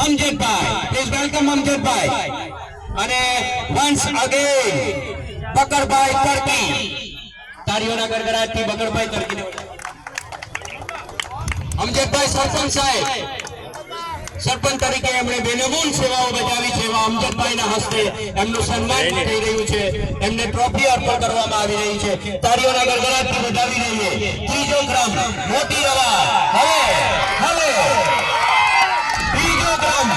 અમજદભાઈ, please welcome અમજદભાઈ. અને once again બકરભાઈ Turkey. તાળીઓના ગડગડાટથી બકરભાઈ તરકીને અમજદભાઈ સરપંચ સાહેબ, સરપંચ તરીકે એમણે બેનમૂન સેવાઓ બજાવી છે. અમજદભાઈના હસ્તે એમનું સન્માન થઈ રહ્યું છે. એમને ટ્રોફી અર્પણ કરવામાં આવી રહી છે. તાળીઓના ગડગડાટથી વધાવી રહીએ. ત્રીજો ક્રમ મોટી રવા. હવે બીજો ક્રમ,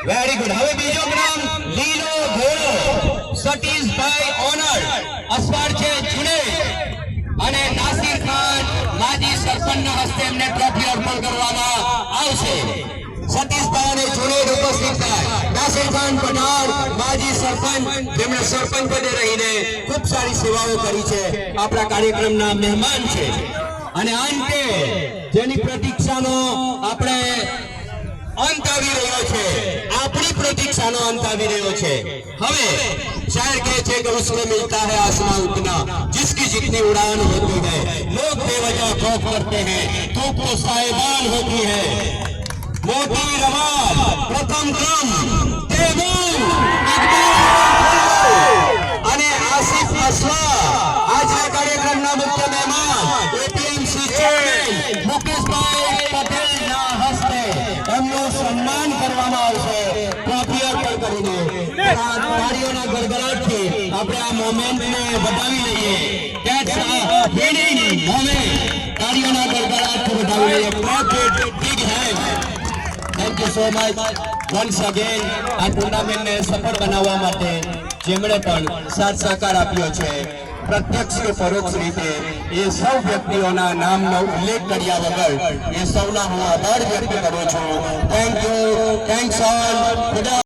વેરી ગુડ. હવે બીજો ક્રમ લીલો ઘોડો સતીશભાઈ ઓનર અસવાર છે જુનેદ અને નાસિર ખાન માજી સરપંચના હસ્તે એમને ટ્રોફી અર્પણ કરવામાં આવશે. સતીશભાઈ અને જુનેદ ઉપસ્થિત થાય. નાસિર ખાન પઠાણ માજી સરપંચ, જેમણે સરપંચ પદે રહીને ખૂબ સારી સેવાઓ કરી છે, આપણા કાર્યક્રમના મહેમાન છે. અને અંતે જેની પ્રતીક્ષાનો આપણે અંત આવી રહ્યો છે, આપણી પ્રતીક્ષાનો અંત આવી રહ્યો છે. હવે शायर कहते हैं कि उसको मिलता है आसमां उतना जिसकी जितनी उड़ान होती है. लोग बेवजह खौफ करते हैं, धूप तो साहिबान होती है. मोटी रवाल प्रथम क्रम तैमूर અને આસિફ અસવાર આજના કાર્યક્રમના મુખ્ય મહેમાન એપીએમસી ચેરમેન મુકેશભાઈ પટેલના હસ્તે એમનું સન્માન કરવામાં આવશે ટ્રોફી અર્પણ કરીને. તાળીઓના ગડગડાટથી આપણે આ મોમેન્ટને વધાવી લઈએ. That's a winning moment. તાળીઓના ગડગડાટથી વધાવી લઈએ. Clap it, big hand. Thank you so much once again. આ ટુર્નામેન્ટને સફળ બનાવવા માટે જેમણે પણ સાથ સહકાર આપ્યો છે, પ્રત્યક્ષ કે પરોક્ષ રીતે, એ સૌ વ્યક્તિઓના નામનો ઉલ્લેખ કર્યા વગર એ સૌના હું આભાર વ્યક્ત કરું છું. Thank you, thanks all.